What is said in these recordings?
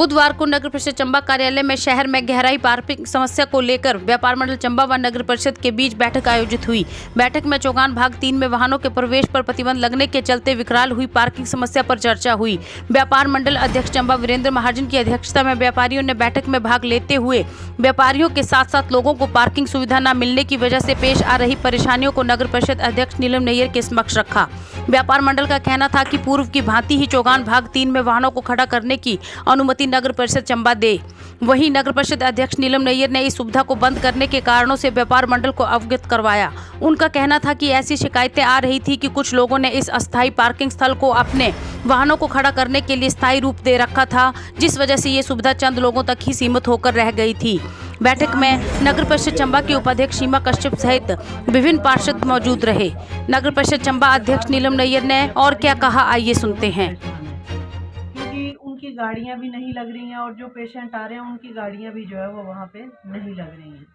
बुधवार को नगर परिषद चंबा कार्यालय में शहर में गहराई पार्किंग समस्या को लेकर व्यापार मंडल चंबा व नगर परिषद के बीच बैठक आयोजित हुई। बैठक में चौगान भाग 3 में वाहनों के प्रवेश पर प्रतिबंध लगने के चलते विकराल हुई पार्किंग समस्या पर चर्चा हुई। व्यापार मंडल अध्यक्ष चंबा वीरेंद्र महाजन की अध्यक्षता में व्यापारियों ने बैठक में भाग लेते हुए व्यापारियों के साथ साथ लोगों को पार्किंग सुविधा न मिलने की वजह से पेश आ रही परेशानियों को नगर परिषद अध्यक्ष नीलम नैयर के समक्ष रखा। व्यापार मंडल का कहना था कि पूर्व की भांति ही चौगान भाग 3 में वाहनों को खड़ा करने की अनुमति नगर परिषद चंबा दे। वहीं नगर परिषद अध्यक्ष नीलम नैयर ने इस सुविधा को बंद करने के कारणों से व्यापार मंडल को अवगत करवाया। उनका कहना था कि ऐसी शिकायतें आ रही थी कि कुछ लोगों ने इस अस्थायी पार्किंग स्थल को अपने वाहनों को खड़ा करने के लिए स्थायी रूप दे रखा था, जिस वजह से ये सुविधा चंद लोगों तक ही सीमित होकर रह गई थी। बैठक में नगर परिषद चंबा के उपाध्यक्ष सीमा कश्यप सहित विभिन्न पार्षद मौजूद रहे। नगर परिषद चंबा अध्यक्ष नीलम नैयर ने और क्या कहा, आइए सुनते हैं। क्योंकि उनकी गाड़ियां भी नहीं लग रही हैं और जो पेशेंट आ रहे हैं उनकी गाड़ियां भी जो है वो वहाँ पे नहीं लग रही हैं।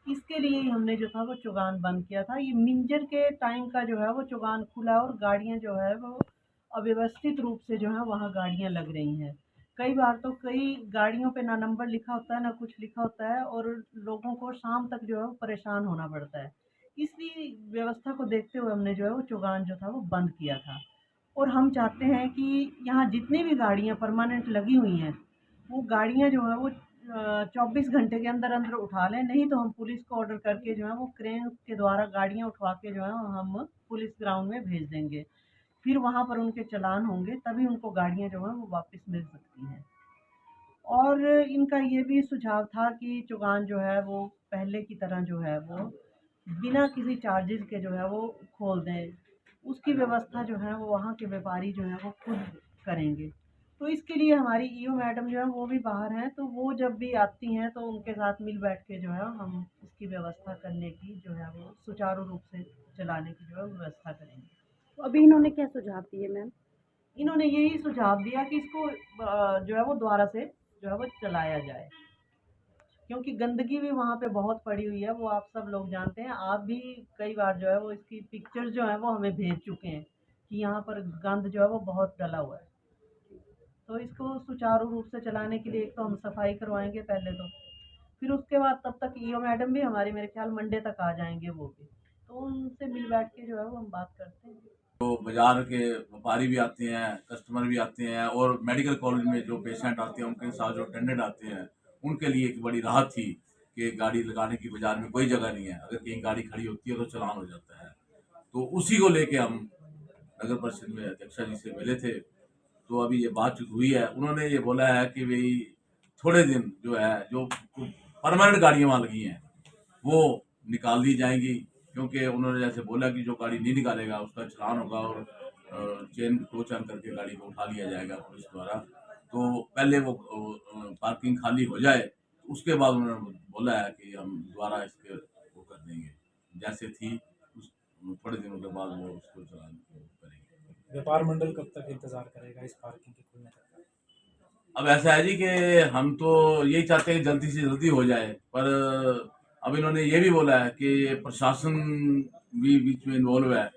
इसके लिए हमने जो था वो चौगान बंद किया था। ये मिंजर के टाइम का जो है वो चौगान खुला और गाड़ियाँ जो है वो अव्यवस्थित रूप से जो है वहाँ गाड़ियाँ लग रही हैं। कई बार तो कई गाड़ियों पे ना नंबर लिखा होता है ना कुछ लिखा होता है और लोगों को शाम तक जो है वो परेशान होना पड़ता है। इसलिए व्यवस्था को देखते हुए हमने जो है वो चौगान जो था वो बंद किया था। और हम चाहते हैं कि यहाँ जितनी भी गाड़ियाँ परमानेंट लगी हुई हैं वो गाड़ियाँ जो है वो 24 घंटे के अंदर अंदर उठा लें, नहीं तो हम पुलिस को ऑर्डर करके जो है वो क्रेन के द्वारा गाड़ियाँ उठवा के जो है हम पुलिस ग्राउंड में भेज देंगे। फिर वहाँ पर उनके चालान होंगे, तभी उनको गाड़ियाँ जो है वो वापस मिल सकती हैं। और इनका ये भी सुझाव था कि चौगान जो है वो पहले की तरह जो है वो बिना किसी चार्जेस के जो है वो खोल दें। उसकी व्यवस्था जो है वो वहाँ के व्यापारी जो है वो खुद करेंगे। तो इसके लिए हमारी ईओ मैडम जो है वो भी बाहर हैं, तो वो जब भी आती हैं तो उनके साथ मिल बैठ के जो है हम इसकी व्यवस्था करने की जो है वो सुचारू रूप से चलाने की जो है व्यवस्था करेंगे। तो अभी इन्होंने क्या सुझाव दिए मैम? इन्होंने यही सुझाव दिया कि इसको जो है वो दोबारा से जो है वो चलाया जाए, क्योंकि गंदगी भी वहाँ पे बहुत पड़ी हुई है। वो आप सब लोग जानते हैं, आप भी कई बार जो है वो इसकी पिक्चर्स जो है वो हमें भेज चुके हैं कि यहाँ पर गंद जो है वो बहुत डला हुआ है। तो इसको सुचारू रूप से चलाने के लिए एक तो हम सफाई करवाएंगे पहले, तो फिर उसके बाद तब तक ईओ मैडम भी हमारे मेरे ख्याल मंडे तक आ जाएंगे, वो भी तो उनसे मिल बैठ के जो है वो हम बात करते हैं। तो बाजार के व्यापारी भी आते हैं, कस्टमर भी आते हैं और मेडिकल कॉलेज में जो पेशेंट आते हैं उनके साथ जो अटेंडेंट आते हैं उनके लिए एक बड़ी राहत थी कि गाड़ी लगाने की बाजार में कोई जगह नहीं है। अगर कहीं गाड़ी खड़ी होती है तो चालान हो जाता है। तो उसी को लेके हम नगर परिषद में अध्यक्षा जी से मिले थे, तो अभी ये बातचीत हुई है। उन्होंने ये बोला है कि भाई थोड़े दिन जो है जो परमानेंट गाड़ियाँ वहाँ लगी हैं वो निकाल दी जाएंगी, क्योंकि उन्होंने जैसे बोला कि जो गाड़ी नहीं निकालेगा उसका चालान होगा और चेन टो चैन करके गाड़ी को उठा लिया जाएगा पुलिस द्वारा। तो पहले वो पार्किंग खाली हो जाए, उसके बाद उन्होंने बोला है कि हम दोबारा इसके वो कर देंगे जैसे थी, थोड़े दिनों के बाद वो उसको चालान करेंगे। व्यापार मंडल कब तक इंतजार करेगा इस पार्किंग के खुलने तक? अब ऐसा है जी कि हम तो यही चाहते हैं कि जल्दी से जल्दी हो जाए, पर अब इन्होंने ये भी बोला है कि प्रशासन भी बीच में इन्वॉल्व है,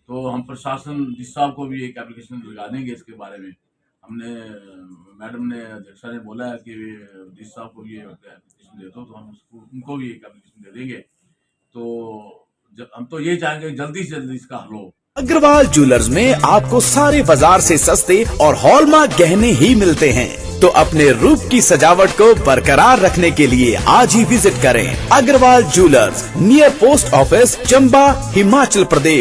तो हम प्रशासन जिस साहब को भी एक एप्लीकेशन लगा देंगे इसके बारे में। हमने मैडम ने अध्यक्षा ने बोला है कि जिस साहब को ये एप्लीकेशन दे दो, तो हम उसको उनको भी एक एप्लीकेशन दे देंगे। तो हम तो यही चाहेंगे जल्दी से जल्दी इसका हल हो। अग्रवाल ज्वेलर्स में आपको सारे बाजार से सस्ते और हॉलमार्क गहने ही मिलते हैं, तो अपने रूप की सजावट को बरकरार रखने के लिए आज ही विजिट करें Agarwal jewellers, near post office, Chamba, Himachal प्रदेश।